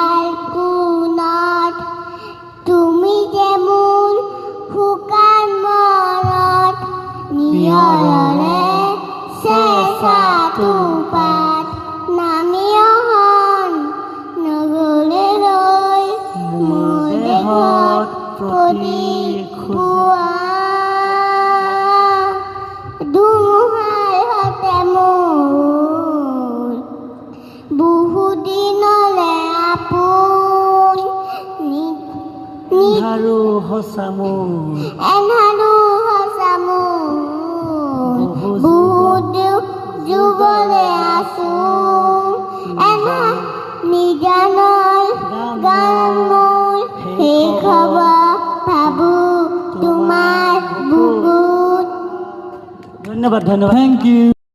বিশাল কোণত তুমি যেমন শুকান মনত নিয়ৰৰে চেঁচা টোপাত নামি অহন নগলে ৰৈ মোৰ দেহত প্ৰতিখোৱা ধুমুহাৰ সতে মোৰ বহুদিনলে আপোন এন্ধাৰো সঁচা মোৰ এন্ধাৰো সঁচা মোৰ বহুত যুগলে আছো নিজানৰ গান মোৰ শেষ হ'ব ভাবো তোমাৰ বুকুত ধন্যবাদ ধন্যবাদ থ্যাংক ইউ